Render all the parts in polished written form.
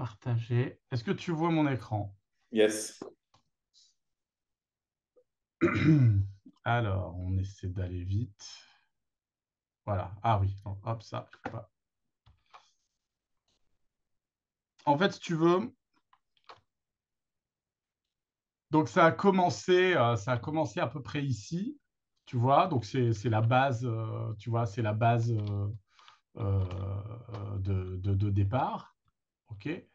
Partager. Est-ce que tu vois mon écran? Yes. Alors, on essaie d'aller vite. Voilà. Ah oui, donc, hop, ça. Voilà. En fait, si tu veux, donc ça a commencé à peu près ici, tu vois. Donc c'est la base, tu vois, c'est la base de départ, ok. Et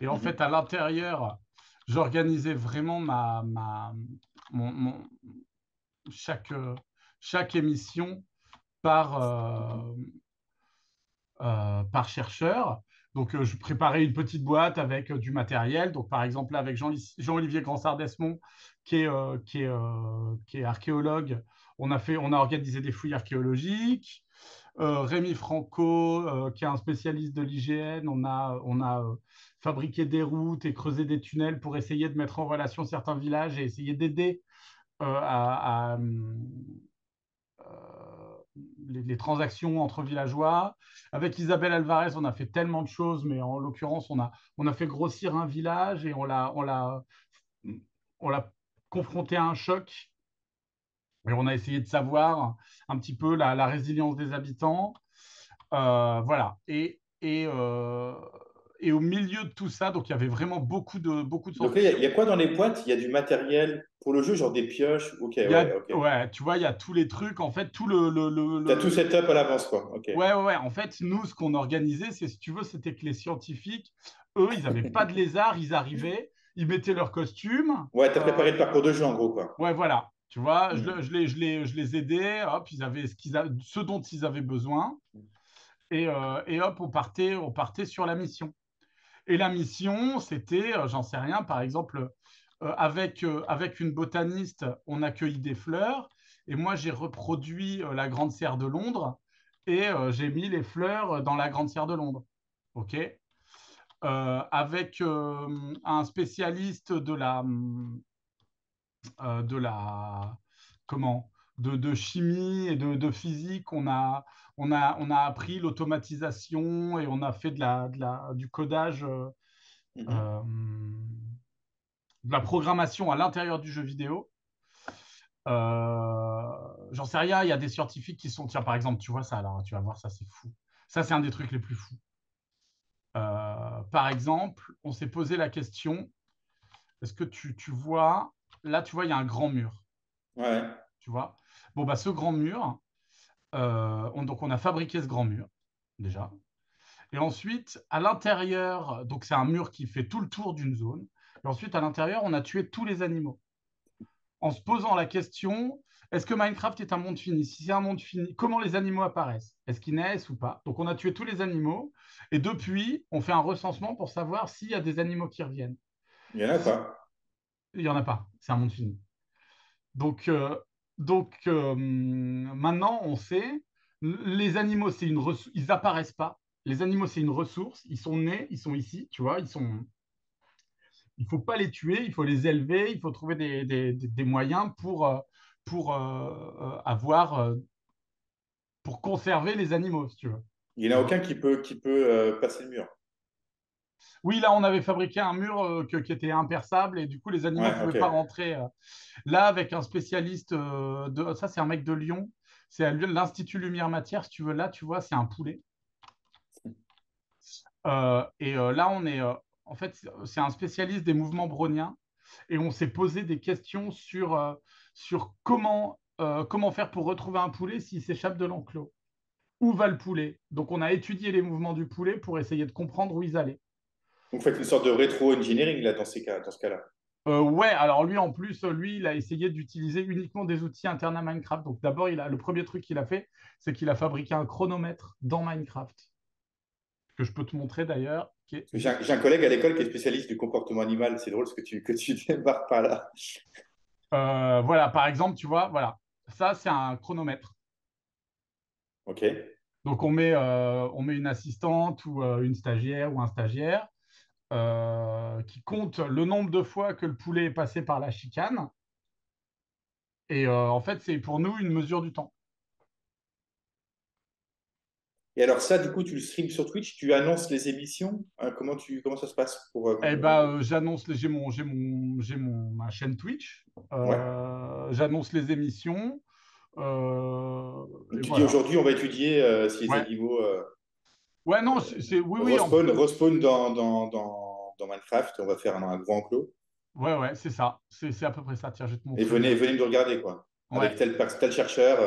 en fait, Mhm. à l'intérieur, j'organisais vraiment mon, mon- chaque chaque émission par par chercheur. Donc, je préparais une petite boîte avec du matériel. Donc, par exemple, là, avec Jean-Olivier Gransart-Desmond, qui est archéologue, on a organisé des fouilles archéologiques. Rémi Franco, qui est un spécialiste de l'IGN, on a fabriqué des routes et creusé des tunnels pour essayer de mettre en relation certains villages et essayer d'aider à les transactions entre villageois. Avec Isabelle Alvarez, on a fait tellement de choses, mais en l'occurrence, on a fait grossir un village et on l'a confronté à un choc. Et on a essayé de savoir un petit peu la résilience des habitants. Voilà. Et au milieu de tout ça, donc il y avait vraiment beaucoup de Donc là, il y science-fiction. a quoi dans les boîtes? Il y a du matériel pour le jeu, genre des pioches. Ok, Il y ouais, a, ok. ouais, tu vois, il y a tous les trucs, en fait, tout T'as tout setup à l'avance, quoi. Ok. Ouais, ouais, ouais. En fait, nous, ce qu'on organisait, c'est, si tu veux, c'était que les scientifiques, eux, ils n'avaient pas de lézard, ils arrivaient, ils mettaient leur costume. Ouais, t'as préparé le parcours de jeu, en gros, quoi. Ouais, voilà. Tu vois, Hmm. je les aidais, hop, ils avaient ce dont ils avaient besoin, et hop, on partait sur la mission. Et la mission, c'était, j'en sais rien, par exemple, avec une botaniste, on accueillit des fleurs, et moi, j'ai reproduit la Grande Serre de Londres, et j'ai mis les fleurs dans la Grande Serre de Londres. OK? Avec un spécialiste de la comment de chimie et de physique, on a appris l'automatisation et on a fait du codage, Mhm. euh, de la programmation à l'intérieur du jeu vidéo. J'en sais rien, il y a des scientifiques qui sont, tiens, par exemple, tu vois ça, alors tu vas voir, ça c'est fou. Ça, c'est un des trucs les plus fous. Par exemple, on s'est posé la question, est-ce que tu vois, là, tu vois, il y a un grand mur, Ouais. tu vois. Bon, bah, ce grand mur, donc on a fabriqué ce grand mur, déjà. Et ensuite, à l'intérieur, donc c'est un mur qui fait tout le tour d'une zone. Et ensuite, à l'intérieur, on a tué tous les animaux en se posant la question, est-ce que Minecraft est un monde fini? Si c'est un monde fini, comment les animaux apparaissent? Est-ce qu'ils naissent ou pas? Donc on a tué tous les animaux et depuis, on fait un recensement pour savoir s'il y a des animaux qui reviennent. Il y en a pas. Il n'y en a pas, c'est un monde fini. Donc, maintenant, on sait, les animaux, ils apparaissent pas. Les animaux, c'est une ressource. Ils sont nés, ils sont ici, tu vois. Il faut pas les tuer, il faut les élever, il faut trouver des moyens pour pour conserver les animaux, si tu veux. Il n'y Tu en a vois. aucun qui peut passer le mur. Oui, là, on avait fabriqué un mur qui était imperçable et du coup, les animaux ne Ouais, pouvaient ok. pas rentrer. Là, avec un spécialiste ça, c'est un mec de Lyon. C'est à l'Institut Lumière Matière, si tu veux. Là, tu vois, c'est un poulet. Là, en fait, c'est un spécialiste des mouvements browniens et on s'est posé des questions sur comment faire pour retrouver un poulet s'il s'échappe de l'enclos. Où va le poulet? Donc, on a étudié les mouvements du poulet pour essayer de comprendre où ils allaient. Donc, vous faites une sorte de rétro-engineering, là, dans ce cas-là. Ouais, alors lui, en plus, lui, il a essayé d'utiliser uniquement des outils internes à Minecraft. Donc, d'abord, le premier truc qu'il a fait, c'est qu'il a fabriqué un chronomètre dans Minecraft, que je peux te montrer d'ailleurs, qui est Parce que J'ai un, juste. j'ai un collègue à l'école qui est spécialiste du comportement animal. C'est drôle ce que tu démarres par là. Voilà, par exemple, tu vois, voilà, ça, c'est un chronomètre. Ok. Donc, on met une assistante ou une stagiaire ou un stagiaire qui compte le nombre de fois que le poulet est passé par la chicane. Et en fait, c'est pour nous une mesure du temps. Et alors ça, du coup, tu le streams sur Twitch, tu annonces les émissions. Comment ça se passe pour Eh ben, j'annonce, ma chaîne Twitch, Ouais. j'annonce les émissions, Donc et tu dis voilà. aujourd'hui, on va étudier si les Ouais, animaux ouais, non, oui, oui, respawn dans Minecraft. On va faire un grand enclos. ouais, ouais, c'est ça, c'est à peu près ça. Tiens, je vais te Et montrer venez nous regarder, quoi. Avec Ouais, tel chercheur.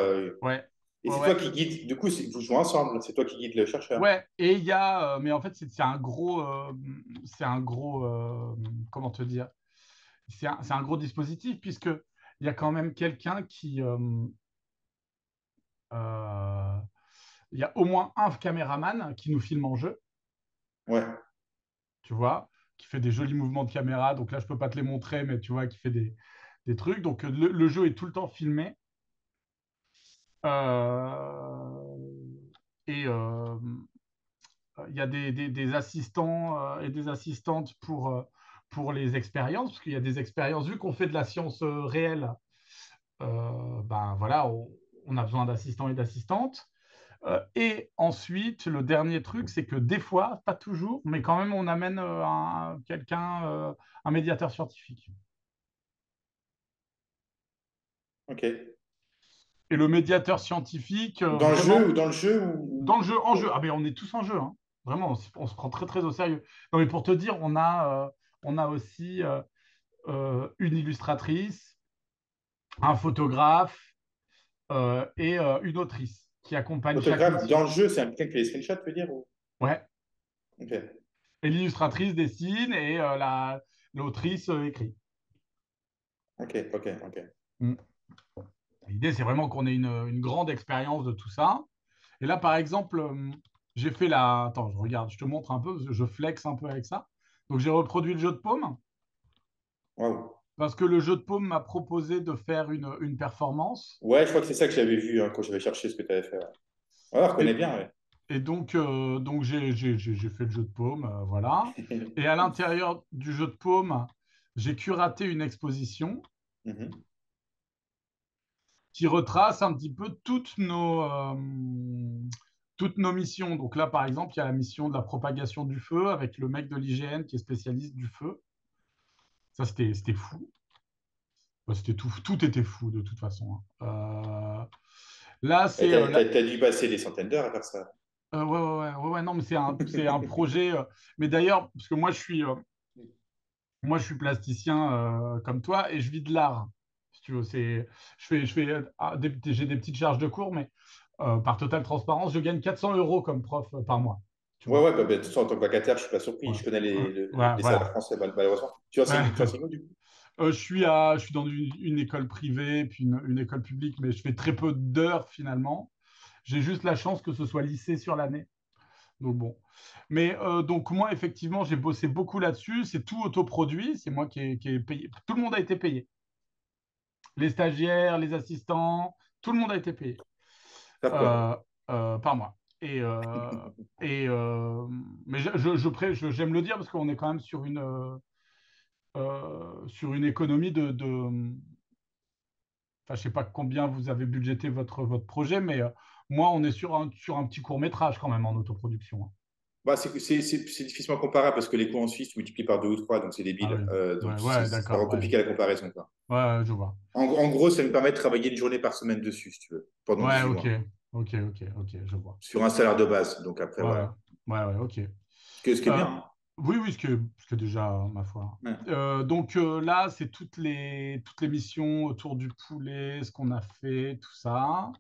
ouais, Et ouais, c'est toi ouais, qui guide. Du coup, vous jouez ensemble. C'est toi qui guide le chercheur. ouais. Et il y a, mais en fait, c'est un gros, comment te dire, c'est un gros dispositif puisque il y a quand même quelqu'un euh, il y a au moins un caméraman qui nous filme en jeu, Ouais. tu vois, qui fait des jolis mouvements de caméra. Donc là, je peux pas te les montrer, mais tu vois, qui fait des trucs. Donc le jeu est tout le temps filmé. Euh, et il y a des assistants et des assistantes pour les expériences, parce qu'il y a des expériences, vu qu'on fait de la science réelle, ben voilà, on a besoin d'assistants et d'assistantes. Et ensuite, le dernier truc, c'est que des fois, pas toujours, mais quand même, on amène un médiateur scientifique. Ok. Et le médiateur scientifique, Dans le jeu vraiment, ou dans le jeu dans le jeu, en jeu, ah ben on est tous en jeu, hein. Vraiment, on se prend très très au sérieux. Non, mais pour te dire, on a aussi une illustratrice, un photographe et une autrice qui accompagne chaque photographe dans mission. le jeu, c'est un quelqu'un qui fait les screenshots, tu veux dire Ouais. Ok. Et l'illustratrice dessine et l'autrice écrit. Ok, ok, ok. Mm. L'idée, c'est vraiment qu'on ait une grande expérience de tout ça. Et là, par exemple, j'ai fait la. Attends, je regarde, je te montre un peu, parce que je flex un peu avec ça. Donc, j'ai reproduit le jeu de paume, Waouh. parce que le jeu de paume m'a proposé de faire une performance. Ouais, je crois que c'est ça que j'avais vu quand j'avais cherché ce que tu avais fait. Ouais, ouais, on reconnaît Et, bien, ouais. et donc j'ai fait le jeu de paume, voilà. Et à l'intérieur du jeu de paume, j'ai curaté une exposition Mhm. qui retrace un petit peu toutes nos missions. Donc là, par exemple, il y a la mission de la propagation du feu avec le mec de l'IGN qui est spécialiste du feu. Ça, c'était fou. Bah, c'était tout était fou de toute façon, hein. Là, Et c'est t'as dû passer des centaines d'heures à faire ça. ouais, ouais, ouais, ouais, non, mais c'est un projet. Mais d'ailleurs, parce que moi, je suis plasticien comme toi et je vis de l'art. Si tu veux, je fais j'ai des petites charges de cours, mais par totale transparence, je gagne 400 euros comme prof par mois. Tu Ouais, vois. ouais, de toute façon, en tant que vacataire, je suis pas surpris. Ouais. Je connais Ouais, les salaires voilà. français, malheureusement. Ouais. Tu enseignes où, du coup? Je suis dans une école privée, puis une école publique, mais je fais très peu d'heures finalement. J'ai juste la chance que ce soit lycée sur l'année. Donc bon. Mais donc moi, effectivement, j'ai bossé beaucoup là-dessus. C'est tout autoproduit. C'est moi qui ai payé. Tout le monde a été payé. Les stagiaires, les assistants, tout le monde a été payé Faire quoi? euh, par mois. Et mais j'aime le dire parce qu'on est quand même sur une économie enfin, je sais pas combien vous avez budgété votre projet, mais moi, on est sur un petit court-métrage quand même en autoproduction, hein. Bah, c'est difficilement comparable parce que les coûts en Suisse, tu multiplies par deux ou trois, donc c'est Ah débile. oui. Donc, Ouais, ouais, ça d'accord. rend Ouais, compliqué la comparaison, quoi. ouais, je vois. En gros, ça nous permet de travailler une journée par semaine dessus, si tu veux, pendant Ouais, 18 ok. mois, Ok, je vois. sur un salaire de base. Donc après, Ouais, voilà. ouais, ok. Ce qui est Euh, bien, hein. oui, oui, ce que déjà, ma foi. Ouais. Donc là, c'est toutes les missions autour du poulet, ce qu'on a fait, tout ça.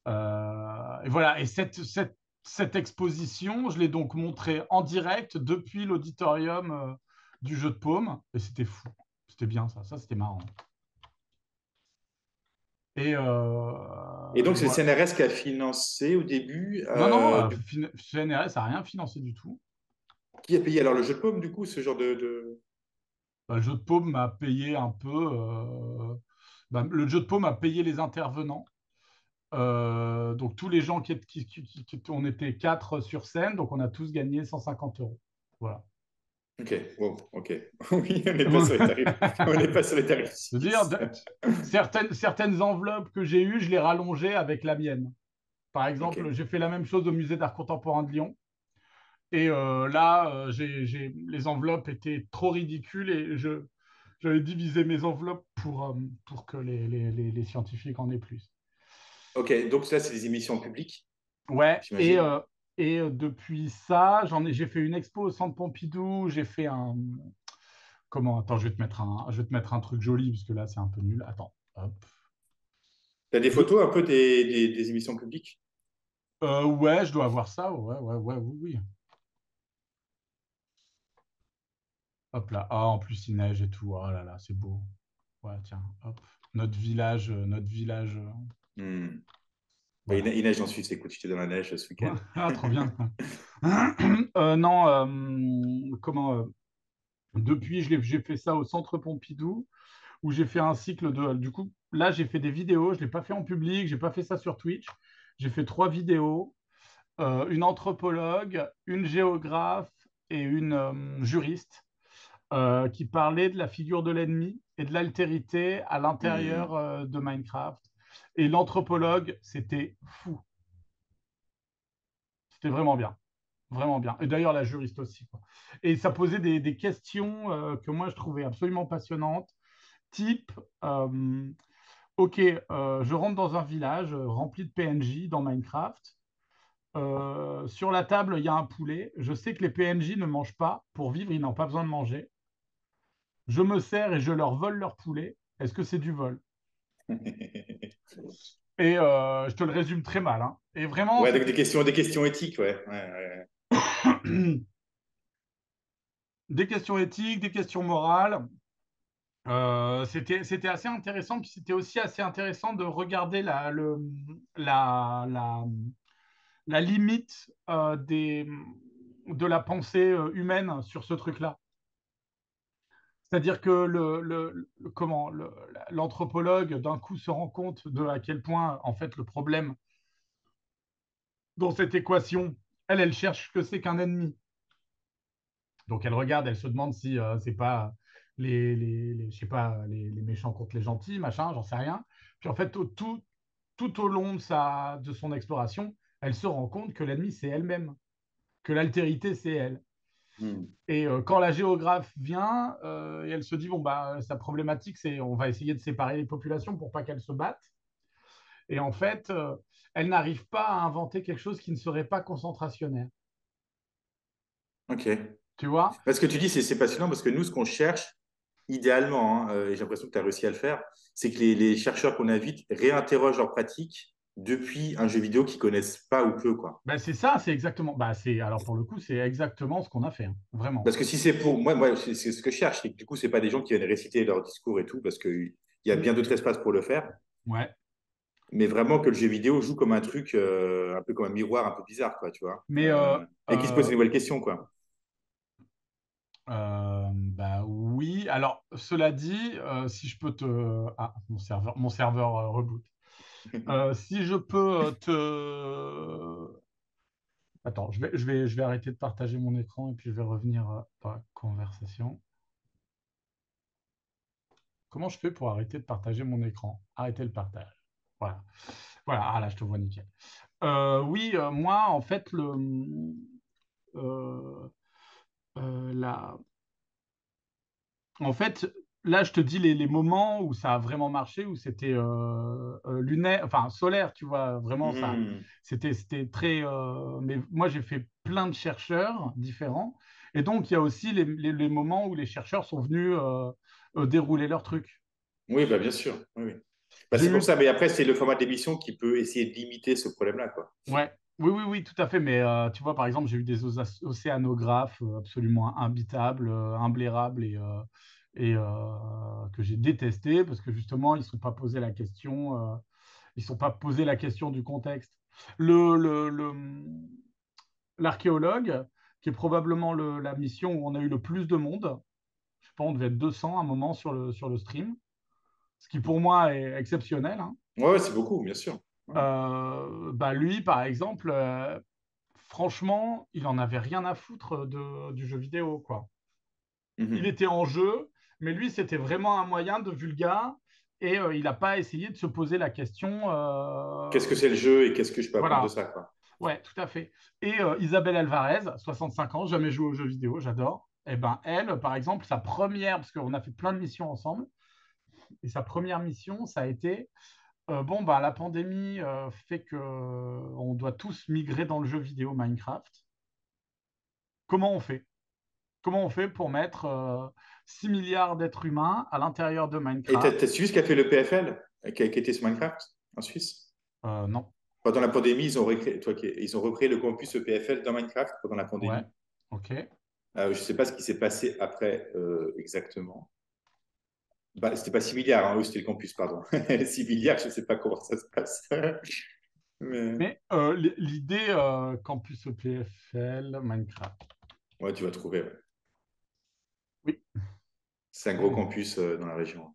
Et voilà, et cette exposition, je l'ai donc montrée en direct depuis l'auditorium du jeu de paume, et c'était fou. C'était bien ça c'était marrant. Et donc, Et c'est le voilà. CNRS qui a financé au début. Non, non, CNRS n'a rien financé du tout. Qui a payé alors le jeu de paume, du coup, ce genre Bah, le jeu de paume m'a payé un peu. Le jeu de paume a payé les intervenants. Donc tous les gens on était quatre sur scène, donc on a tous gagné 150 euros. Voilà. Ok, wow, ok. Oui, on n'est pas sur les tarifs. On n'est pas sur les tarifs Je veux dire, suisses. certaines enveloppes que j'ai eues, je les rallongeais avec la mienne, Par Ok. exemple, j'ai fait la même chose au musée d'art contemporain de Lyon. Et là, les enveloppes étaient trop ridicules et j'avais divisé mes enveloppes pour que les scientifiques en aient plus. Ok, donc là, c'est des émissions publiques, Ouais, j'imagine. depuis ça, j'ai fait une expo au Centre Pompidou, j'ai fait un... Comment? Attends, je vais te mettre un truc joli, parce que là, c'est un peu nul. Attends, hop. Tu as des De- photos un peu des émissions publiques? ouais, je dois avoir ça. Ouais, ouais, ouais, oui, oui. Hop là. Ah, en plus, il neige et tout. Oh là là, c'est beau. Ouais, tiens, hop. Notre village. Hmm. Bah, Voilà. il neige en Suisse, écoute, je te donne la neige ce week-end. Ah, trop bien. Non, depuis, j'ai fait ça au Centre Pompidou, où j'ai fait un cycle de. Du coup, là, j'ai fait des vidéos. Je ne l'ai pas fait en public, j'ai pas fait ça sur Twitch. J'ai fait 3 vidéos, une anthropologue, une géographe et une juriste, qui parlaient de la figure de l'ennemi et de l'altérité à l'intérieur Hmm. de Minecraft. Et l'anthropologue, c'était fou. C'était vraiment bien. Vraiment bien. Et d'ailleurs, la juriste aussi, quoi. Et ça posait des questions que moi, je trouvais absolument passionnantes. Type, euh, OK, je rentre dans un village rempli de PNJ dans Minecraft. Sur la table, il y a un poulet. Je sais que les PNJ ne mangent pas. Pour vivre, ils n'ont pas besoin de manger. Je me sers et je leur vole leur poulet. Est-ce que c'est du vol? Et je te le résume très mal, hein. Et vraiment, Ouais, donc c'était des questions éthiques, ouais. Ouais, ouais. des questions éthiques, des questions morales. C'était assez intéressant, puis c'était aussi assez intéressant de regarder la, la limite de la pensée humaine sur ce truc-là. C'est-à-dire que l'anthropologue, d'un coup, se rend compte de à quel point, en fait, le problème dans cette équation, elle cherche ce que c'est qu'un ennemi. Donc, elle regarde, elle se demande si c'est pas je sais pas, les méchants contre les gentils, machin, j'en sais rien. Puis, en fait, tout au long de son exploration, elle se rend compte que l'ennemi, c'est elle-même, que l'altérité, c'est elle. Hmm. Et quand la géographe vient, et elle se dit, bon, bah, sa problématique, c'est on va essayer de séparer les populations pour pas qu'elles se battent. Et en fait, elle n'arrive pas à inventer quelque chose qui ne serait pas concentrationnaire. Ok. Tu vois? Ce que tu dis, c'est passionnant parce que nous, ce qu'on cherche, idéalement, hein, et j'ai l'impression que tu as réussi à le faire, c'est que les chercheurs qu'on invite réinterrogent leur pratique depuis un jeu vidéo qu'ils connaissent pas ou peu, quoi. Ben, c'est ça, c'est exactement. Bah, alors pour le coup, c'est exactement ce qu'on a fait, hein, vraiment. Parce que si c'est pour moi, c'est ce que je cherche, c'est que du coup, c'est pas des gens qui viennent réciter leur discours et tout, parce qu'il y a Mm. bien d'autres espaces pour le faire, Ouais. mais vraiment que le jeu vidéo joue comme un truc, un peu comme un miroir un peu bizarre, quoi, tu vois, Mais et qui se pose des nouvelles questions, quoi. bah oui. Alors, cela dit, si je peux te. Ah, mon serveur reboot. Si je peux Attends, je vais arrêter de partager mon écran et puis je vais revenir dans la conversation. Comment je fais pour arrêter de partager mon écran? Arrêter le partage. Voilà. Voilà, ah là, je te vois nickel. Oui, moi, en fait, euh, la, en fait, là, je te dis les moments où ça a vraiment marché, où c'était lunaire, enfin solaire, tu vois, vraiment ça. Mhm. C'était très. Mais moi, j'ai fait plein de chercheurs différents, et donc il y a aussi les moments où les chercheurs sont venus dérouler leur truc. Oui, bah, bien sûr. Oui, oui. Bah, J'ai c'est pour eu, ça, mais après, c'est le format d'émission qui peut essayer de limiter ce problème-là, quoi. ouais, oui, oui, oui, tout à fait. Mais tu vois, par exemple, j'ai eu des océanographes absolument imbitables, imblairables et que j'ai détestés parce que justement, ils ne sont pas posé la question, ils sont pas posé la question du contexte. L'archéologue, qui est probablement la mission où on a eu le plus de monde, je sais pas, on devait être 200 à un moment sur le stream, ce qui pour moi est exceptionnel, hein. Ouais, ouais, c'est beaucoup, bien sûr. Ouais. Bah lui, par exemple, franchement, il en avait rien à foutre du jeu vidéo, quoi. Il Mhm. était en jeu, mais lui, c'était vraiment un moyen de vulga. et il n'a pas essayé de se poser la question. Qu'est-ce que c'est le jeu et qu'est-ce que je peux apprendre de Voilà, ça, quoi. ouais, tout à fait. Et Isabelle Alvarez, 65 ans, jamais joué aux jeux vidéo, j'adore. Et ben elle, par exemple, sa première, parce qu'on a fait plein de missions ensemble, et sa première mission, ça a été bon, bah, la pandémie fait que on doit tous migrer dans le jeu vidéo Minecraft. Comment on fait? Comment on fait pour mettre 6 milliards d'êtres humains à l'intérieur de Et Minecraft? t'as suivi ce qu'a fait le PFL, qui était sur Minecraft, en Suisse? Non. Pendant la pandémie, ils ont recréé le campus EPFL dans Minecraft pendant la Ouais. pandémie. Ok. Je ne sais pas ce qui s'est passé après exactement. Bah, c'était pas 6 milliards, hein, oui, c'était le campus, pardon. 6 milliards, je ne sais pas comment ça se passe. Mais, Mais l'idée campus EPFL Minecraft. ouais, tu vas trouver. Ouais. Oui. C'est un gros Oui. campus dans la région.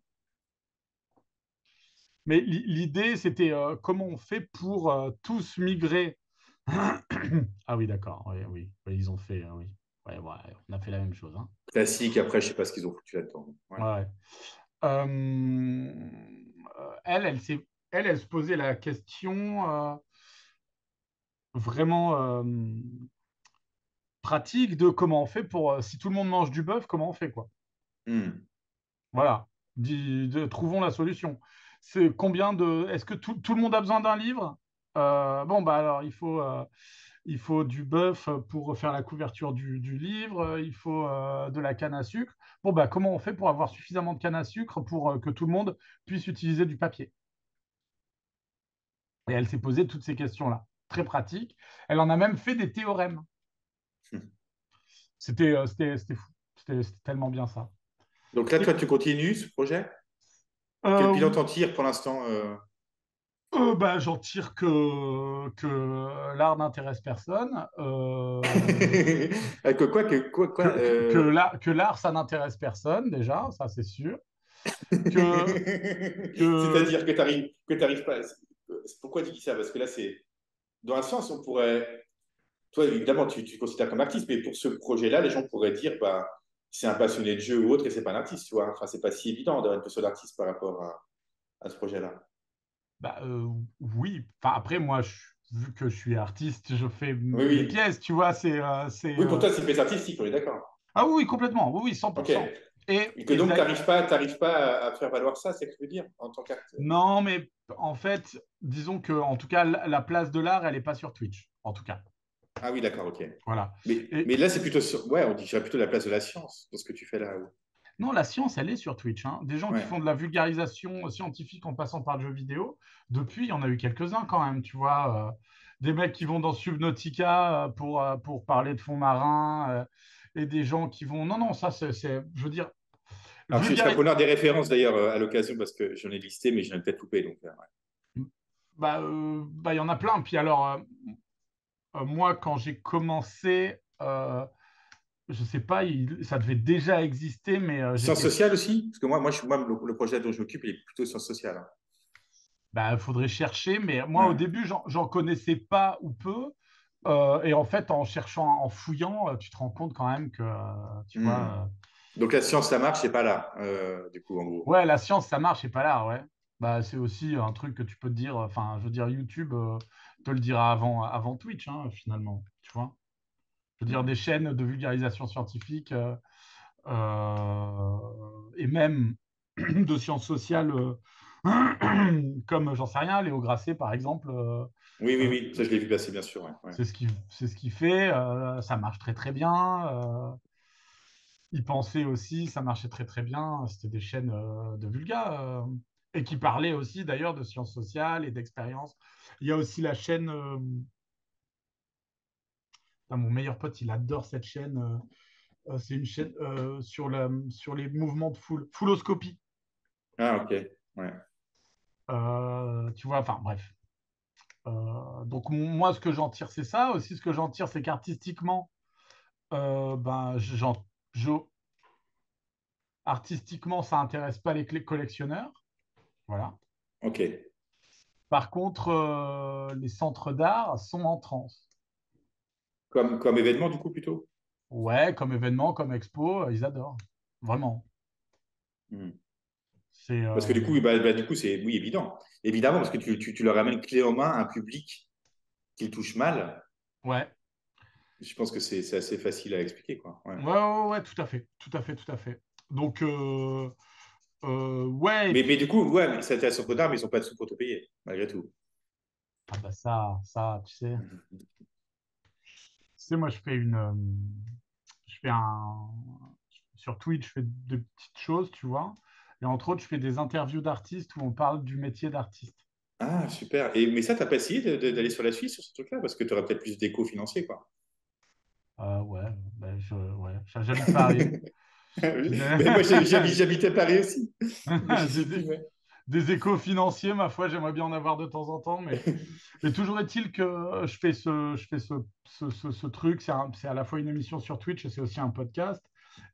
Mais l'idée, c'était comment on fait pour tous migrer. Ah oui, d'accord. Oui, oui, oui, ils ont fait. Oui. Ouais, ouais, on a fait la même chose, hein. Classique, après, je ne sais pas ce qu'ils ont foutu là-dedans. Ouais. Ouais, ouais. Elle, elle se posait la question vraiment pratique de comment on fait pour, si tout le monde mange du bœuf, comment on fait, quoi. Hmm. Voilà. Trouvons la solution. C'est combien de. Est-ce que tout le monde a besoin d'un livre? Bon, bah alors, il faut du bœuf pour faire la couverture du livre, il faut de la canne à sucre. Bon, bah, comment on fait pour avoir suffisamment de canne à sucre pour que tout le monde puisse utiliser du papier? Et elle s'est posé toutes ces questions-là. Très pratique. Elle en a même fait des théorèmes. C'était fou. C'était tellement bien ça. Donc là, Et, toi, tu continues ce projet? Quel bilan euh, t'en tires pour l'instant bah, j'en tire que l'art n'intéresse personne, Quoi que l'art, ça n'intéresse personne, déjà, ça c'est sûr, que, que C'est-à-dire que t'arrives pas. Pourquoi tu dis ça? Parce que là, c'est dans un sens, on pourrait. Toi, évidemment, tu te considères comme artiste, mais pour ce projet-là, les gens pourraient dire, bah, c'est un passionné de jeu ou autre, et c'est pas un artiste, tu vois. Enfin, c'est pas si évident d'avoir une posture d'artiste par rapport à ce projet-là. bah, oui, enfin, après, moi, vu que je suis artiste, je fais Oui, mes oui. pièces, tu vois, Oui, pour toi, c'est pièce artistique, on est d'accord. Ah oui, oui, complètement, oui, oui, Ok. 100%. Et que Et donc, t'arrives pas à faire valoir ça, c'est ce que tu veux dire, en tant qu'artiste. non, mais en fait, disons que, en tout cas, la place de l'art, elle n'est pas sur Twitch, en tout cas. Ah oui, d'accord, ok. Voilà. Mais, Et mais là, c'est plutôt ouais, on dirait plutôt la place de la science dans ce que tu fais là. non, la science, elle est sur Twitch, hein. Des gens qui font Ouais. de la vulgarisation scientifique en passant par le jeu vidéo, depuis, il y en a eu quelques-uns quand même, tu vois. Des mecs qui vont dans Subnautica pour parler de fonds marins, et des gens qui vont. Non, non, ça, je veux dire, Alors, je serais vulgaire. preneur des références d'ailleurs à l'occasion parce que j'en ai listé, mais j'en ai peut-être loupé. Donc, ouais. Bah, il y en a plein. Puis alors, moi, quand j'ai commencé, je sais pas, ça devait déjà exister, mais Sciences j'étais. sociales aussi? Parce que moi le projet dont je m'occupe, il est plutôt sciences sociales. Hein. Bah, faudrait chercher, mais moi, au Ouais. début, j'en connaissais pas ou peu. Et en fait, en cherchant, en fouillant, tu te rends compte quand même que, tu Hmm. vois, Donc, la science, ça marche, c'est pas là, du coup, en gros. ouais, la science, ça marche, et pas là, ouais. Bah, c'est aussi un truc que tu peux te dire, enfin, je veux dire, YouTube te le dira avant Twitch, hein, finalement, tu vois. Je veux dire, des Hmm. chaînes de vulgarisation scientifique et même de sciences sociales comme, j'en sais rien, Léo Grasset, par exemple. Oui, oui, Euh, oui, ça je l'ai vu passer, bien sûr. Ouais, ouais. c'est ce qu'il fait, ça marche très très bien. Il pensait aussi, ça marchait très très bien. C'était des chaînes de vulga et qui parlaient aussi d'ailleurs de sciences sociales et d'expérience. Il y a aussi la chaîne, mon meilleur pote, il adore cette chaîne. C'est une chaîne sur les mouvements de foule, Fouloscopie. Ah, ok. Ouais. Tu vois, enfin bref. Donc moi, ce que j'en tire, c'est ça. Aussi, ce que j'en tire, c'est qu'artistiquement, ben, artistiquement, ça intéresse pas les collectionneurs. Voilà. Ok. Par contre, les centres d'art sont en transe. Comme événement, du coup, plutôt? Ouais, comme événement, comme expo, ils adorent. Vraiment. Hmm. C'est Parce que du coup, du coup c'est oui, évident. Évidemment, parce que tu leur amènes clé en main un public qui touche mal. ouais. Je pense que c'est assez facile à expliquer, quoi. Ouais. Ouais, ouais, ouais, tout à fait, tout à fait, tout à fait. Donc, ouais, et Mais du puis, coup, ouais, mais ça t'intéresse trop tard, mais ils n'ont pas de sous pour te payer, malgré tout. ah bah ça, tu sais, moi, je fais sur Twitch, je fais de petites choses, tu vois. Et entre autres, je fais des interviews d'artistes où on parle du métier d'artiste. Ah, super. Mais ça, t'as pas essayé d'aller sur la Suisse sur ce truc-là? Parce que tu aurais peut-être plus d'écho financier, quoi. Ouais, ouais, j'habite Paris. Oui. J'ai Mais moi, j'habitais Paris aussi. Mais je sais plus, des, mais... des échos financiers, ma foi, j'aimerais bien en avoir de temps en temps, mais toujours est-il que je fais ce truc. C'est à la fois une émission sur Twitch et c'est aussi un podcast.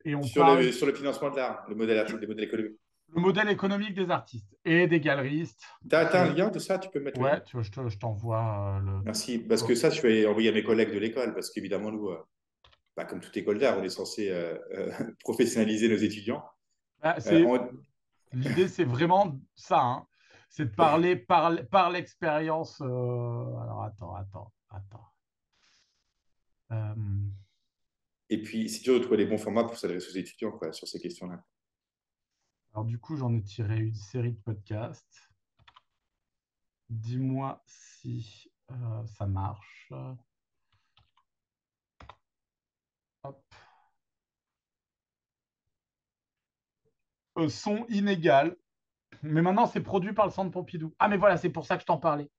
Et on parle Sur le financement de l'art, le modèle, des modèles économiques. le modèle économique des artistes et des galeristes. T'as un Et lien de ça? Tu peux me mettre le lien? ouais, tu vois, je t'envoie le. Merci. Parce que Oh. ça, je vais envoyer à mes collègues de l'école. Parce qu'évidemment, nous, comme toute école d'art, on est censé professionnaliser nos étudiants. Bah, Euh, c'est, on- l'idée, c'est vraiment ça, hein. C'est de parler par l'expérience. Alors, attends. Euh, Et puis, c'est dur de trouver les bons formats pour s'adresser aux étudiants, quoi, sur ces questions-là. alors, du coup, j'en ai tiré une série de podcasts. Dis-moi si ça marche. Hop. Son inégal. Mais maintenant, c'est produit par le Centre Pompidou. Ah, mais voilà, c'est pour ça que je t'en parlais.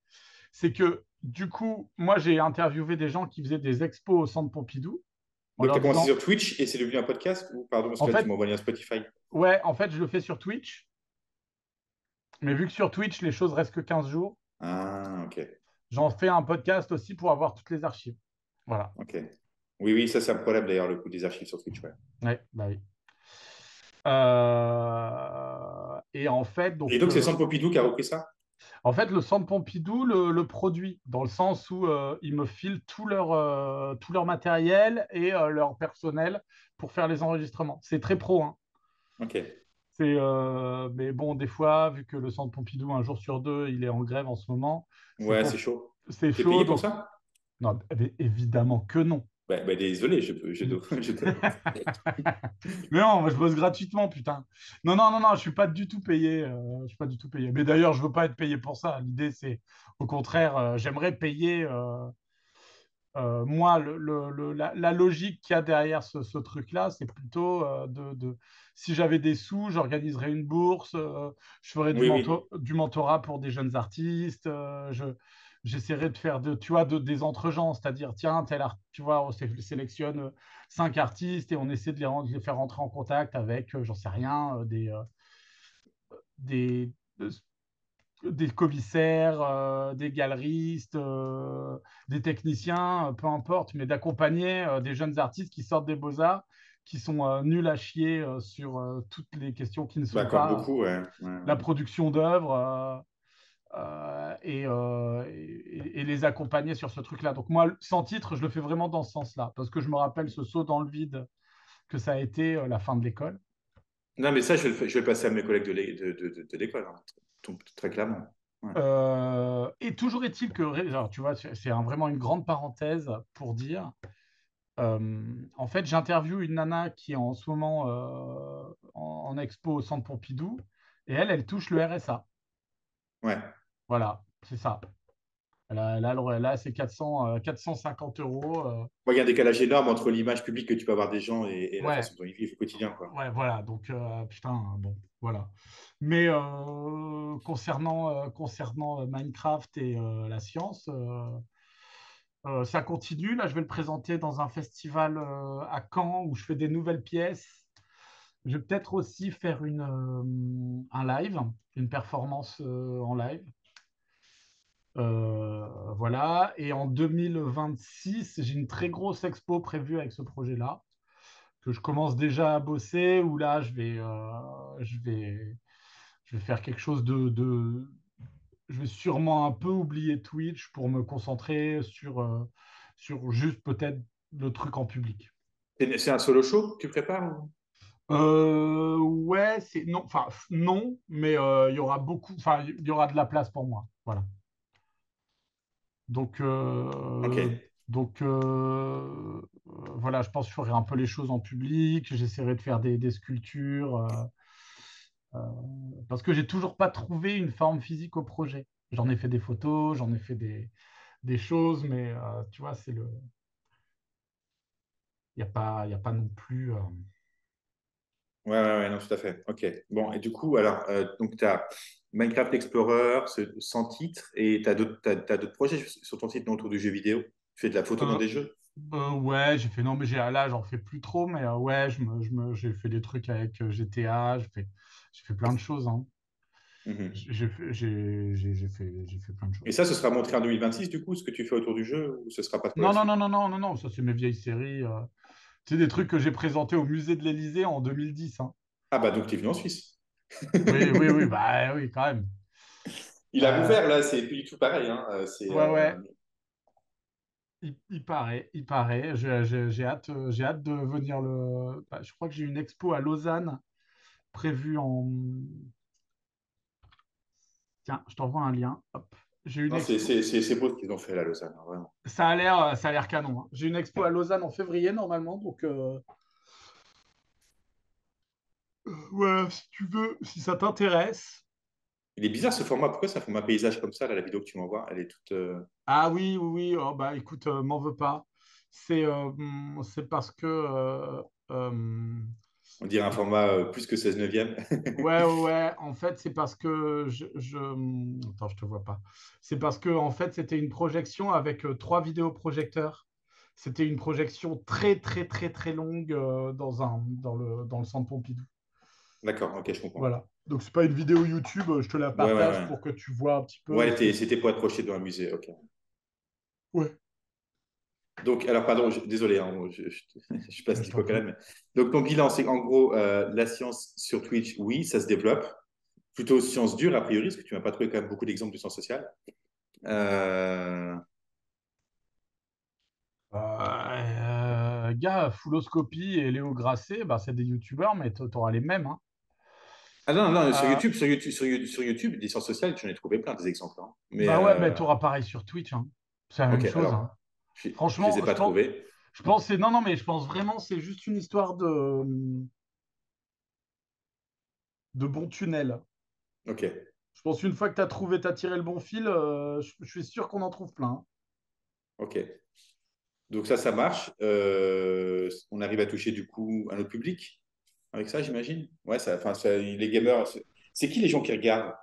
C'est que, du coup, moi, j'ai interviewé des gens qui faisaient des expos au Centre Pompidou en Donc, tu leur as commencé disant, sur Twitch et c'est devenu un podcast? Ou, pardon, parce en que là, tu fait, m'envoies un Spotify. ouais, en fait, je le fais sur Twitch. Mais vu que sur Twitch, les choses restent que 15 jours, Ah, ok. j'en fais un podcast aussi pour avoir toutes les archives. Voilà. Ok. Oui, oui, ça, c'est un problème d'ailleurs, le coût des archives sur Twitch, ouais. Ouais, bah oui. Et Et donc, c'est Centre Pompidou qui a repris ça? en fait, le Centre Pompidou le produit, dans le sens où ils me filent tout leur matériel et leur personnel pour faire les enregistrements. C'est très pro, hein. Ok. Mais bon, des fois, vu que le Centre Pompidou, un jour sur deux, il est en grève en ce moment, c'est Ouais, pour, c'est chaud. c'est T'es chaud. payé pour Donc, ça? non, mais évidemment que non. Désolé, je dois- Mais non, moi je bosse gratuitement, putain. Non, je suis pas du tout payé. Je suis pas du tout payé. Mais d'ailleurs, je veux pas être payé pour ça. L'idée, c'est au contraire, j'aimerais payer. Moi, la logique qu'il y a derrière ce truc-là, c'est plutôt si j'avais des sous, j'organiserais une bourse, je ferais Oui, oui. du mentorat pour des jeunes artistes, j'essaierais de faire tu vois, des entre-gens, c'est-à-dire, tiens, tu vois, on sélectionne 5 artistes et on essaie de les faire rentrer en contact avec, j'en sais rien, des, des commissaires, des galeristes, des techniciens, peu importe, mais d'accompagner des jeunes artistes qui sortent des beaux-arts, qui sont nuls à chier sur toutes les questions qui ne sont Comme pas beaucoup, ouais. Ouais, la ouais. production d'œuvres et les accompagner sur ce truc-là. Donc moi, sans titre, je le fais vraiment dans ce sens-là, parce que je me rappelle ce saut dans le vide que ça a été la fin de l'école. Non, mais ça, je vais le passer à mes collègues de l'école, hein, très clairement. Ouais. Et toujours est-il que, alors, tu vois, vraiment une grande parenthèse pour dire, en fait, j'interviewe une nana qui est en ce moment en expo au Centre Pompidou, et elle touche le RSA. Ouais. Voilà, c'est ça. Elle a ses 450 euros. Moi, il y a un décalage énorme entre l'image publique que tu peux avoir des gens et la Ouais, façon dont ils vivent au quotidien, quoi. ouais, voilà. Donc, putain, bon, voilà. Mais concernant Minecraft et la science, ça continue. Là, je vais le présenter dans un festival à Caen où je fais des nouvelles pièces. Je vais peut-être aussi faire un live, une performance en live. Voilà. Et en 2026, j'ai une très grosse expo prévue avec ce projet-là, que je commence déjà à bosser, où là, je vais faire quelque chose je vais sûrement un peu oublier Twitch pour me concentrer sur juste peut-être le truc en public. C'est un solo show que tu prépares? Ou... Ouais, c'est non, enfin non, mais il y aura beaucoup, enfin il y aura de la place pour moi. Voilà. Donc, Ok. voilà, je pense que je ferai un peu les choses en public. J'essaierai de faire des sculptures parce que j'ai toujours pas trouvé une forme physique au projet. J'en ai fait des photos, j'en ai fait des choses, mais tu vois, il y a pas non plus. Ouais, non, tout à fait. Ok. Bon, et du coup, alors, donc tu as Minecraft Explorer, sans titre, et tu as d'autres projets sur ton site non, autour du jeu vidéo. Tu fais de la photo dans Euh, des jeux? ouais, j'ai fait non, mais là, j'en fais plus trop, mais ouais, j'ai fait des trucs avec GTA, j'ai fait plein de choses, hein. Mhm. J'ai fait plein de Et choses. ça, ce sera montré en 2026, du coup, ce que tu fais autour du jeu, ou ce sera pas pour la Non, non, suite? non, non, non, non, non, ça c'est mes vieilles séries. C'est des trucs que j'ai présentés au musée de l'Élysée en 2010, hein. Ah bah donc tu es venu en Suisse. Oui, oui, oui, bah oui, quand même. Il a Euh, rouvert là, c'est plus du tout pareil, hein. ouais, ouais, il paraît, il paraît. J'ai hâte de venir le. Bah, je crois que j'ai une expo à Lausanne prévue en. Tiens, je t'envoie un lien. Hop. J'ai une Non, expo. c'est beau ce qu'ils ont fait là, Lausanne, hein, vraiment. Ça a l'air canon, hein. J'ai une expo à Lausanne en février normalement, donc voilà, si tu veux, si ça t'intéresse. Il est bizarre ce format. Pourquoi c'est un format paysage comme ça, là, la vidéo que tu m'envoies? Elle est toute. Ah oui, oui, oui. Oh, bah écoute, m'en veux pas. C'est parce que On dirait un format plus que 16 neuvième. ouais, ouais, ouais. En fait, c'est parce que attends, je te vois pas. C'est parce que en fait, c'était une projection avec trois vidéoprojecteurs. C'était une projection très, très, très, très longue dans le centre Pompidou. D'accord, ok, je comprends. Voilà. Donc, c'est pas une vidéo YouTube, je te la Ouais, ouais, partage ouais. pour que tu vois un petit peu Ouais, ce que. c'était pour être projeté dans un musée, ok. Ouais, Donc, alors, pardon, désolé, hein, je passe mais je du t'en coq à prie. l'âne. Donc, ton bilan, c'est en gros, la science sur Twitch, oui, ça se développe. Plutôt science dure, a priori, parce que tu m'as pas trouvé quand même beaucoup d'exemples de sciences sociales. Euh, Gars, Fouloscopie et Léo Grasset, bah, c'est des youtubeurs, mais t'auras les mêmes, hein. Ah non, non, Euh, sur YouTube, des sciences sociales, j'en ai trouvé plein des exemples, hein. Mais, Bah ouais, mais t'auras pareil sur Twitch, hein. C'est la même ok, chose, hein. alors, je les ai Franchement, pas trouvés. non, non, mais je pense vraiment c'est juste une histoire de bon tunnel. Ok, Je pense une fois que tu as trouvé, tu as tiré le bon fil, je suis sûr qu'on en trouve plein, hein. ok. Donc ça marche. On arrive à toucher du coup un autre public avec ça, j'imagine. Ouais, enfin, les gamers, c'est qui les gens qui regardent?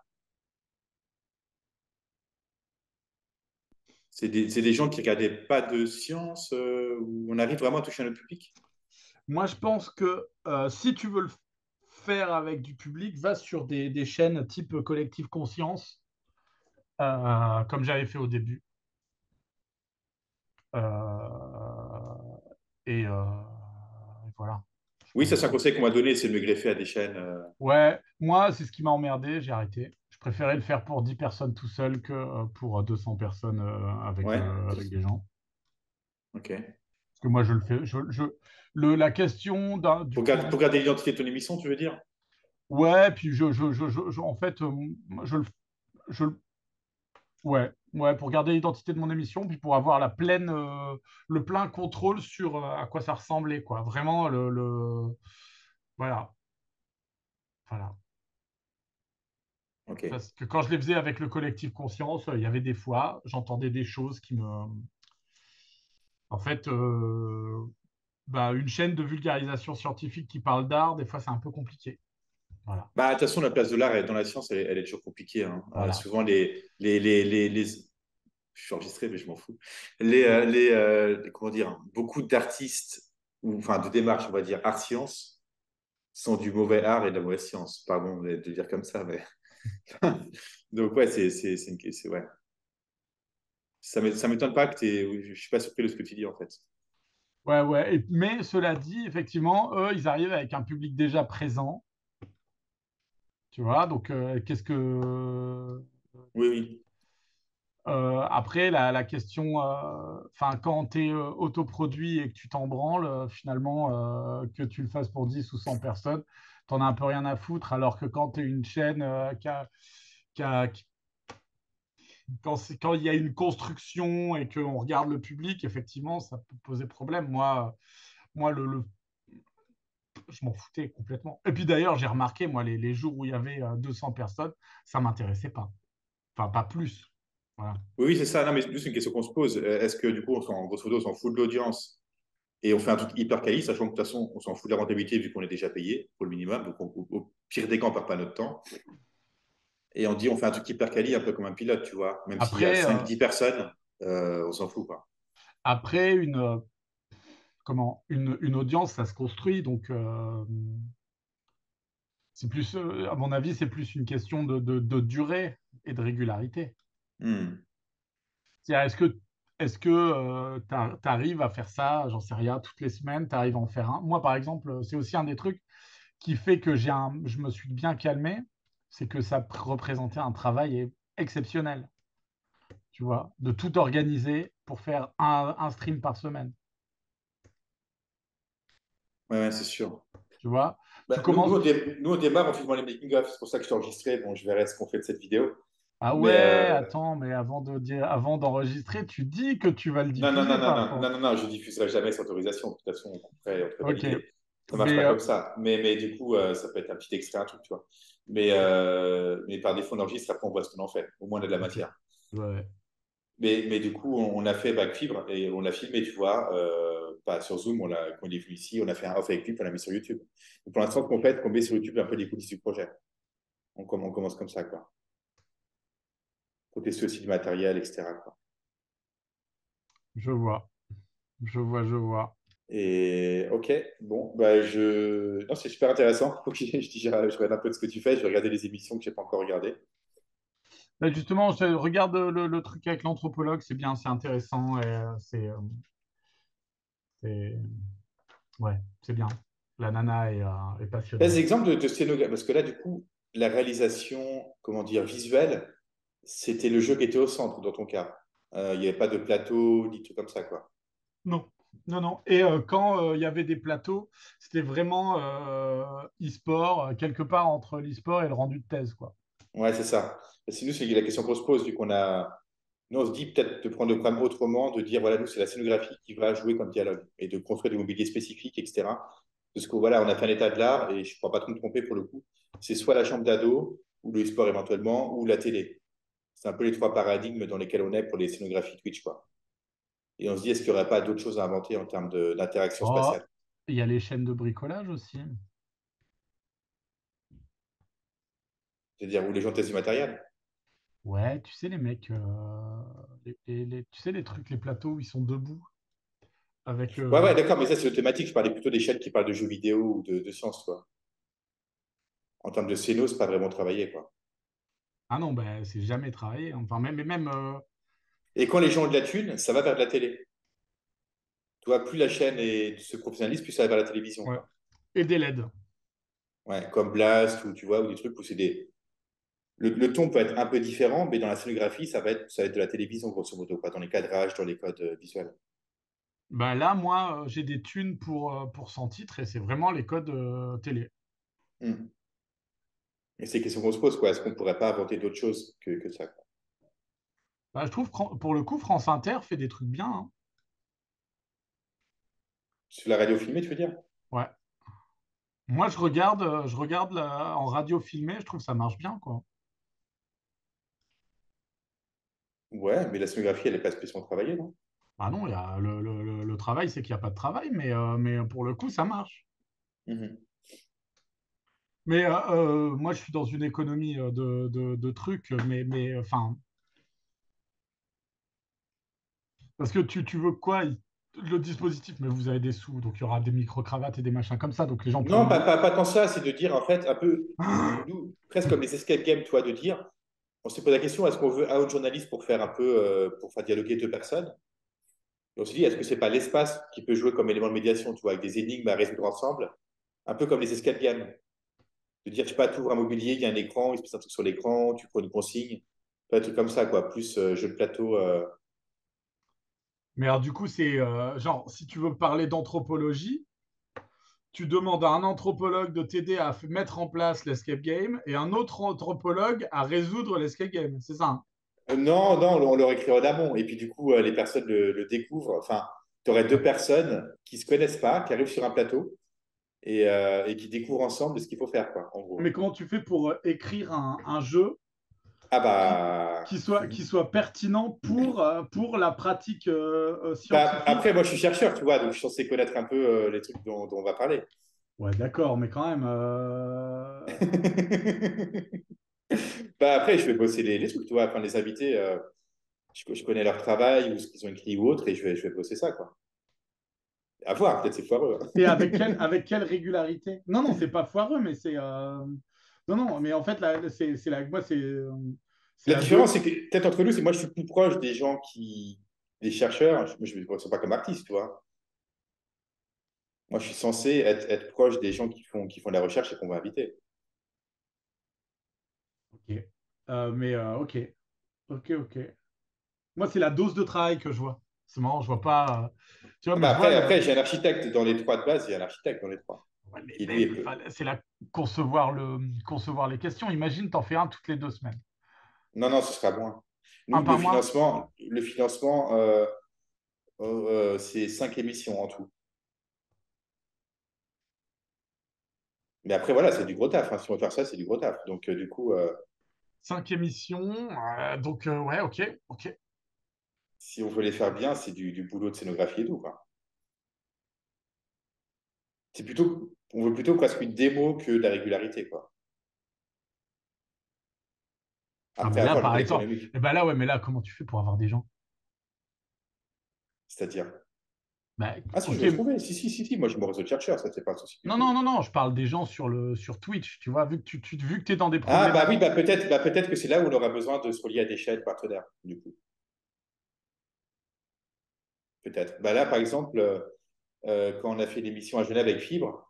C'est des gens qui regardaient pas de science, où on arrive vraiment à toucher un autre public? Moi, je pense que si tu veux le faire avec du public, va sur des chaînes type Collectif Conscience, comme j'avais fait au début. Euh, et voilà. Je Oui, ça pense c'est un que. conseil qu'on m'a donné, c'est de me greffer à des chaînes. Ouais, moi, c'est ce qui m'a emmerdé, j'ai arrêté. Je préférais le faire pour 10 personnes tout seul que pour 200 personnes Ouais, avec des gens. ok. Parce que moi, je le fais. La question du Pour public. garder l'identité de ton émission, tu veux dire? Ouais, puis en fait, je le. Je, le- ouais, ouais, pour garder l'identité de mon émission, puis pour avoir le plein contrôle sur à quoi ça ressemblait, quoi. Vraiment, voilà, voilà. Ok. Parce que quand je les faisais avec le collectif Conscience, il y avait des fois, j'entendais des choses qui me. En fait, bah, une chaîne de vulgarisation scientifique qui parle d'art, des fois, c'est un peu compliqué. Voilà, Bah, de toute façon, la place de l'art dans la science, elle est toujours compliquée, hein. voilà. Souvent, je suis enregistré, mais je m'en fous. Comment dire, beaucoup d'artistes, ou enfin de démarches, on va dire, art-science, sont du mauvais art et de la mauvaise science. Pardon de le dire comme ça, mais. Donc, ouais, ouais. Ça m'étonne pas que je suis pas surpris de ce que tu dis, en fait. Ouais, ouais. Mais cela dit, effectivement, eux, ils arrivent avec un public déjà présent, tu vois. Donc, qu'est-ce que. Oui, oui. après, la question, enfin, quand tu es autoproduit et que tu t'en branles, finalement, que tu le fasses pour 10 ou 100 personnes, tu n'en as un peu rien à foutre. Alors que quand tu es une chaîne qui a- qui- quand il y a une construction et qu'on regarde le public, effectivement, ça peut poser problème. Moi je m'en foutais complètement. Et puis d'ailleurs, j'ai remarqué, moi, les jours où il y avait 200 personnes, ça ne m'intéressait pas. Enfin, pas plus. Voilà. Oui, oui, c'est ça. Non, mais c'est plus une question qu'on se pose. Est-ce que du coup, grosso modo, on s'en fout de l'audience et on fait un truc hyper quali, sachant que de toute façon, on s'en fout de la rentabilité vu qu'on est déjà payé pour le minimum. Donc, au pire des cas, on ne perd pas notre temps. Et on dit, on fait un truc hyper quali, un peu comme un pilote, tu vois. Même s'il y a Après, 5, 10 personnes, on s'en fout, quoi. après une audience, ça se construit. Donc, c'est plus, à mon avis, c'est plus une question de durée et de régularité. Hmm. C'est-à-dire, est-ce que tu arrives à faire ça, j'en sais rien, toutes les semaines, tu arrives à en faire un? Moi, par exemple, c'est aussi un des trucs qui fait que je me suis bien calmé, c'est que ça représentait un travail exceptionnel, tu vois, de tout organiser pour faire un stream par semaine, Ouais, ouais, c'est sûr. tu vois. Tu Bah, nous, commences, nous, au départ, on filme les making-of. C'est pour ça que je t'ai enregistré. Bon, je verrai ce qu'on fait de cette vidéo. ah Mais ouais, attends, mais avant d'enregistrer, tu dis que tu vas le non, non, non, diffuser, non, par non, non, contre. non, non, je diffuserai jamais sans autorisation. De toute façon, on ferait Ok. valider. Ça marche Mais pas comme ça. Mais du coup, ça peut être un petit extrait, un truc, tu vois. Mais par défaut, on enregistre, après, on voit ce qu'on en fait. Au moins, on a de la ok. matière. Ouais. Mais du coup, on a fait Back Fibre et on l'a filmé, tu vois, pas sur Zoom, quand il est venu ici, on a fait un off avec lui, puis on l'a mis sur YouTube. Donc, pour l'instant, ce qu'on fait, c'est qu'on met sur YouTube un peu les coulisses du projet. On commence comme ça, quoi. Pour tester aussi du matériel, etc., quoi. Je vois. Je vois. Et ok, bon, bah non, c'est super intéressant. Ok, je regarde un peu de ce que tu fais, je vais regarder les émissions que je n'ai pas encore regardées. Bah, justement, je regarde le truc avec l'anthropologue, c'est bien, c'est intéressant et c'est- ouais, c'est bien. La nana est Des passionnante. exemples de scénographie, parce que là, du coup, la réalisation, comment dire, visuelle, c'était le jeu qui était au centre dans ton cas. Il n'y avait pas de plateau, ni tout comme ça, quoi. Non, non, non. Et quand il y avait des plateaux, c'était vraiment e-sport, quelque part entre l'e-sport et le rendu de thèse, quoi. Ouais, c'est ça. Parce que nous, c'est la question qu'on se pose, vu qu'on a. Nous, on se dit peut-être de prendre le problème autrement, de dire, voilà, nous, c'est la scénographie qui va jouer comme dialogue, et de construire du mobilier spécifique, etc. Parce que voilà, on a fait un état de l'art, et je ne crois pas trop me tromper pour le coup. C'est soit la chambre d'ado, ou le sport éventuellement, ou la télé. C'est un peu les trois paradigmes dans lesquels on est pour les scénographies Twitch, quoi. Et on se dit, est-ce qu'il n'y aurait pas d'autres choses à inventer en termes d'interaction Oh, spatiale? il y a les chaînes de bricolage aussi. C'est-à-dire où les gens testent du matériel. Ouais, tu sais, les mecs, tu sais, les trucs, les plateaux où ils sont debout avec. Ouais, ouais, d'accord, mais ça, c'est thématique. Je parlais plutôt des chaînes qui parlent de jeux vidéo ou de sciences, quoi. En termes de scéno, c'est pas vraiment travaillé, quoi. Ah non, ben, c'est jamais travaillé. Enfin, même Et quand les gens ont de la thune, ça va vers de la télé. Tu vois, plus la chaîne se professionnalise, plus ça va vers la télévision, ouais. quoi. Et des LED. Ouais, comme Blast ou tu vois, ou des trucs où c'est des. Le ton peut être un peu différent, mais dans la scénographie, ça va être de la télévision, grosso modo, pas dans les cadrages, dans les codes visuels. Ben là, moi, j'ai des thunes pour 100 titres et c'est vraiment les codes télé. Hmm. Et c'est une question qu'on se pose, quoi. Est-ce qu'on pourrait pas inventer d'autres choses que ça, quoi? Ben, je trouve, pour le coup, France Inter fait des trucs bien, hein. Sur la radio filmée, tu veux dire? Ouais. Moi, je regarde en radio filmée, je trouve que ça marche bien, quoi. Ouais, mais la scénographie, elle est pas spécialement travaillée, non? Ah non, il y a le travail, c'est qu'il n'y a pas de travail, mais pour le coup, ça marche. Mhm. Mais moi, je suis dans une économie de trucs, enfin, parce que tu veux quoi? Le dispositif, mais vous avez des sous, donc il y aura des micro-cravates et des machins comme ça, donc les gens Non, pourront. pas tant ça, c'est de dire, en fait, un peu, nous, presque comme les escape games, toi, de dire, on s'est posé la question, est-ce qu'on veut un autre journaliste pour faire un peu, pour faire dialoguer deux personnes? Et on s'est dit, est-ce que c'est pas l'espace qui peut jouer comme élément de médiation, tu vois, avec des énigmes à résoudre ensemble, un peu comme les escape games, de dire, je sais pas, tu ouvres un mobilier, il y a un écran, il se passe un truc sur l'écran, tu prends une consigne, Pas un truc comme ça, quoi. Plus jeu de plateau. Mais alors, du coup, c'est genre, si tu veux parler d'anthropologie, tu demandes à un anthropologue de t'aider à mettre en place l'escape game et un autre anthropologue à résoudre l'escape game. C'est ça, hein? Non, non, on leur écrit en amont. Et puis du coup, les personnes le découvrent. Enfin, tu aurais deux personnes qui se connaissent pas, qui arrivent sur un plateau et qui découvrent ensemble ce qu'il faut faire, quoi, en Mais gros. comment tu fais pour écrire un jeu Ah qui, bah, qui soit pertinent pour la pratique bah, après, scientifique? moi, je suis chercheur, tu vois, donc je suis censé connaître un peu les trucs dont on va parler. Ouais, d'accord, mais quand même. Bah, après, je vais bosser les trucs, tu vois. Enfin, les invités, je connais leur travail ou ce qu'ils ont écrit ou autre, et je vais bosser ça, quoi. À voir, peut-être c'est foireux, Et hein. avec quelle régularité? Non, non, c'est pas foireux, mais c'est. Non, non, mais en fait, là, c'est la, moi, c'est La la différence, deux. c'est que peut-être entre nous, c'est moi, je suis plus proche des gens des chercheurs. Je ne me considère pas comme artiste, tu vois. Moi, je suis censé être proche des gens qui font de la recherche et qu'on va inviter. Ok. Ok. Ok, ok. Moi, c'est la dose de travail que je vois. C'est marrant, je vois pas. Tu vois, Ah mais bah je vois le. après j'ai un architecte dans les trois de base, il y a un architecte dans les trois, Ouais, qui lui est peu. enfin, c'est la concevoir les questions. Imagine, t'en fais un toutes les 2 semaines. Non, non, ce sera moins. Un Nous, le par mois? financement, le financement c'est 5 émissions en tout. Mais après, voilà, c'est du gros taf, hein. Si on veut faire ça, c'est du gros taf. Donc, du coup, 5 émissions. Donc, ouais, ok, ok. si on veut les faire bien, c'est du boulot de scénographie et tout, quoi. On veut plutôt presque une démo que de la régularité, quoi. Ah, Après, mais là, avoir le par modèle exemple, économique. eh ben là, ouais, mais là, comment tu fais pour avoir des gens? C'est-à-dire, Bah, ah si, je ok. vais trouver. Si, si, si, si, moi, j'ai mon réseau de chercheurs, ça, c'est pas un souci du Non, non, tout. non, non, je parle des gens sur Twitch, tu vois, vu que tu es dans des Ah, bah oui, problématiques. bah peut-être que c'est là où on aura besoin de se relier à des chaînes partenaires, du coup. Peut-être. Bah là, par exemple, quand on a fait l'émission à Genève avec Fibre,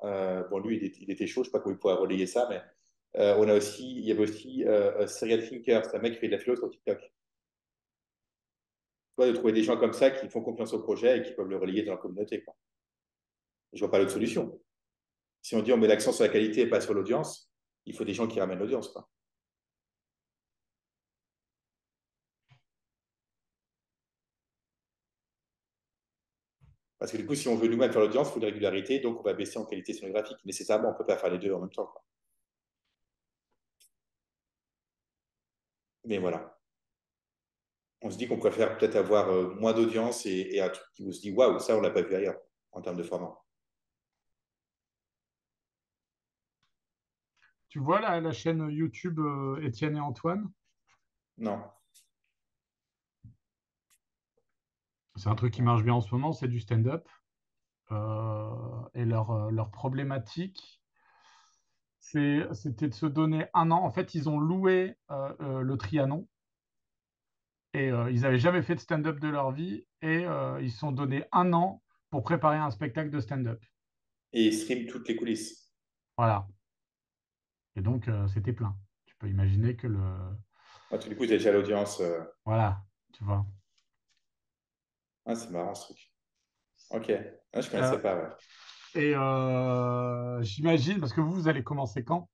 bon, lui, il était chaud, je ne sais pas comment il pourrait relayer ça, mais il y avait aussi Serial Thinker, c'est un mec qui fait de la philo sur TikTok. Tu vois, de trouver des gens comme ça qui font confiance au projet et qui peuvent le relayer dans la communauté, quoi. Je vois pas d'autre solution. Si on dit on met l'accent sur la qualité et pas sur l'audience, il faut des gens qui ramènent l'audience, quoi. Parce que du coup, si on veut nous-mêmes faire l'audience, il faut de la régularité, donc on va baisser en qualité scénographique. Nécessairement, on ne peut pas faire les deux en même temps, quoi. Mais voilà. On se dit qu'on préfère peut-être avoir moins d'audience et un truc qui vous se dit waouh, ça, on l'a pas vu ailleurs en termes de format. Tu vois la chaîne YouTube Étienne et Antoine? Non, C'est un truc qui non. marche bien en ce moment, c'est du stand-up. Et leur problématique, c'était de se donner un an. En fait, ils ont loué le Trianon et ils n'avaient jamais fait de stand-up de leur vie et ils se sont donné un an pour préparer un spectacle de stand-up. Et ils streament toutes les coulisses. Voilà. Et donc, c'était plein. Tu peux imaginer que le. Ah, du coup, j'ai déjà l'audience. Voilà, tu vois. Ah, c'est marrant ce truc. Ok. Ah, je Euh, connaissais pas, ouais. et j'imagine, parce que vous allez commencer quand?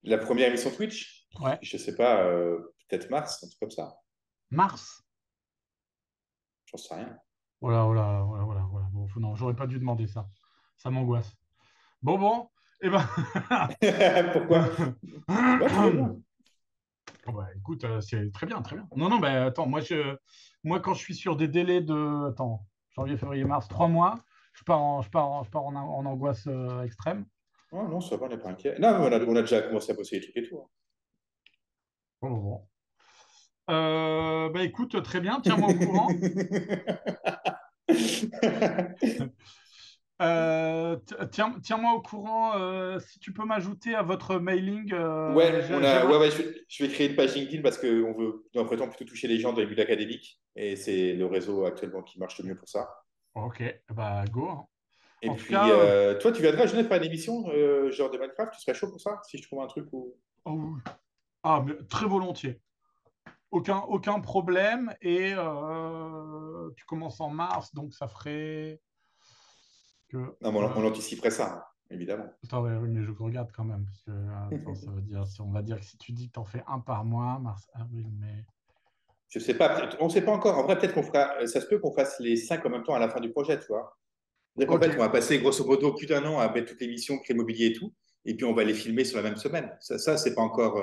La première émission Twitch, Ouais, je sais pas, peut-être mars, un truc comme ça. mars. J'en sais rien. Voilà, voilà, voilà, voilà, voilà. Bon, non, j'aurais pas dû demander ça. Ça m'angoisse. Bon, bon, eh ben. Pourquoi? Ouais, tout va bien. Bon, bah, écoute, c'est très bien, très bien. Non, non, bah, attends, moi, quand je suis sur des délais de, attends, janvier, février, mars, 3 mois, je pars en angoisse extrême. Oh non, ça va, on n'est pas inquiet. Non, mais on a déjà commencé à bosser les trucs et tout, Bon, bon, bon. Bah, écoute, très bien, tiens-moi au courant. hein. Tiens-moi au courant si tu peux m'ajouter à votre mailing. Ouais, J'aimerais. ouais, je vais créer une page LinkedIn parce qu'on veut, dans un premier temps, plutôt toucher les gens dans les milieux académiques. Et c'est le réseau actuellement qui marche le mieux pour ça. Ok, bah go, hein. Et En tout puis, cas, toi, tu viendras à Genève faire une émission, genre de Minecraft, tu serais chaud pour ça, si je trouve un truc où. oh, Ah, mais très volontiers. Aucun problème. Et tu commences en mars, donc ça ferait que. Non, mais on anticiperait ça, hein, évidemment. Attends, ouais, oui, mais je regarde quand même. Parce que, attends, ça veut dire, si on va dire que si tu dis que tu en fais un par mois, mars, avril, mai. Je sais pas, on ne sait pas encore. En vrai, peut-être qu'on fera, ça se peut qu'on fasse les 5 en même temps à la fin du projet, tu vois. C'est-à-dire qu'en Ok, fait, on va passer grosso modo plus d'un an à mettre toutes les missions, créer mobilier et tout, et puis on va les filmer sur la même semaine. Ça ok. c'est pas encore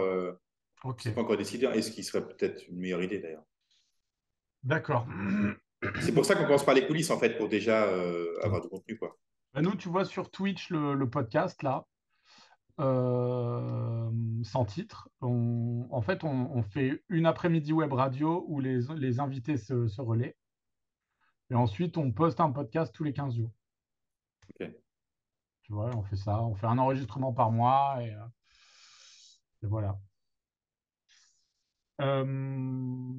décidé, et ce qui serait peut-être une meilleure idée d'ailleurs. D'accord. C'est pour ça qu'on commence par les coulisses, en fait, pour déjà avoir du contenu, quoi. Bah, nous, tu vois, sur Twitch, le podcast, là, euh, sans titre, en fait, on fait une après-midi web radio où les invités se relaient. Et ensuite, on poste un podcast tous les 15 jours. Ok. Tu vois, on fait ça. On fait un enregistrement par mois. Et voilà. Euh,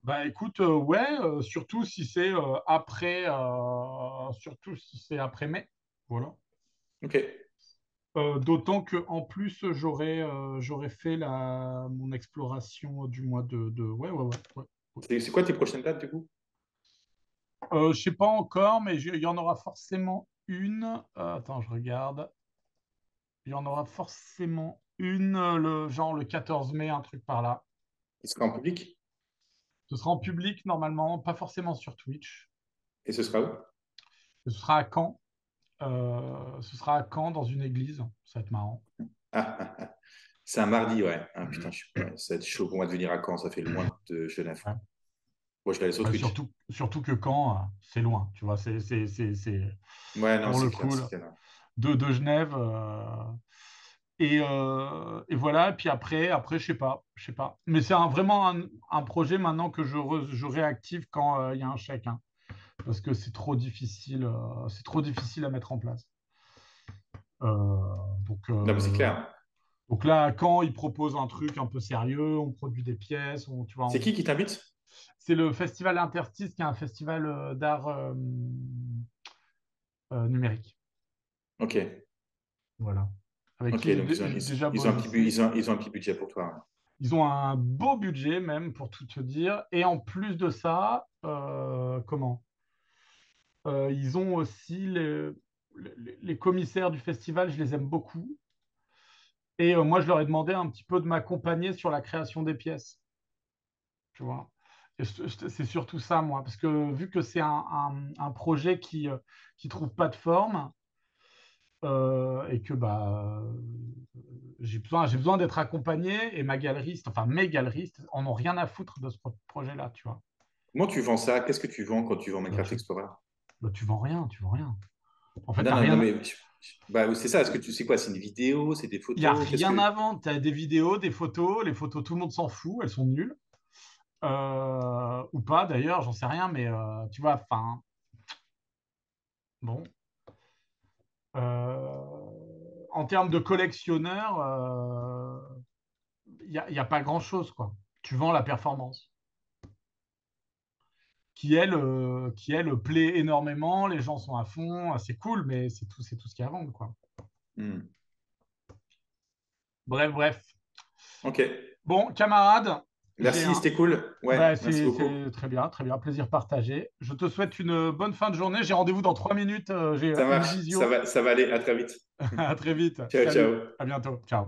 Bah écoute, ouais, surtout si c'est après mai. Voilà. Ok. D'autant que en plus j'aurais fait mon exploration du mois ouais, ouais, ouais, ouais, ouais. C'est quoi tes prochaines dates, du coup? Je sais pas encore, mais il y en aura forcément une. Attends, je regarde. Il y en aura forcément une, genre le 14 mai, un truc par là. Il sera en public? Ce sera en public normalement, pas forcément sur Twitch. Et ce sera où? Ce sera à Caen. Ce sera à Caen dans une église. Ça va être marrant. Ah, ah, ah. C'est un mardi, ouais. Ah, putain, ouais, ça va être chaud pour moi de venir à Caen, ça fait loin de Genève. Ouais. Moi, je l'allais sur Ouais, Twitch. surtout que Caen, c'est loin. Tu vois, c'est Ouais, non, pour le c'est clair, coup c'est là, clair. de Genève. Et voilà. Et puis après, je sais pas. Mais c'est vraiment un projet maintenant que je réactive quand il y a un chèque, hein, parce que c'est trop difficile à mettre en place. Donc, Non, mais c'est clair. donc là, quand ils proposent un truc un peu sérieux, on produit des pièces, tu vois, C'est qui t'invite? c'est le Festival Interstice, qui est un festival d'art numérique. Ok. Voilà. Avec Ok, qui donc j'ai déjà ils ont un petit, bossé. ils ont un petit budget pour toi, hein. Ils ont un beau budget même, pour tout te dire. Et en plus de ça, ils ont aussi les commissaires du festival, je les aime beaucoup. Et moi, je leur ai demandé un petit peu de m'accompagner sur la création des pièces. Tu vois. Et c'est surtout ça, moi, parce que vu que c'est un projet qui trouve pas de forme, et que j'ai besoin d'être accompagné, et ma galeriste, enfin mes galeristes, en ont rien à foutre de ce projet-là, tu vois. Comment tu vends ça? Qu'est-ce que tu vends quand tu vends Bah, Minecraft Explorer? tu vends rien, tu vends rien. En fait, Non, non, non, mais bah, c'est ça. Est-ce que tu sais quoi? C'est une vidéo? C'est des il n'y a photos? Qu'est-ce rien que. à vendre. Tu as des vidéos, des photos, les photos, tout le monde s'en fout, elles sont nulles. Ou pas d'ailleurs, j'en sais rien, mais tu vois, enfin, bon. En termes de collectionneur, y a pas grand-chose, quoi. Tu vends la performance, qui elle plaît énormément, les gens sont à fond, c'est cool, mais c'est tout ce qu'il y a à vendre, quoi. Hmm. Bref, bref. Ok. Bon, camarade, j'ai Merci, un. c'était cool. Ouais, Bah, merci beaucoup. c'est très bien, plaisir partagé. Je te souhaite une bonne fin de journée. J'ai rendez-vous dans 3 minutes. J'ai Ça une marche. visio. Ça va aller. À très vite. À très vite. Ciao, Salut. ciao. À bientôt. Ciao.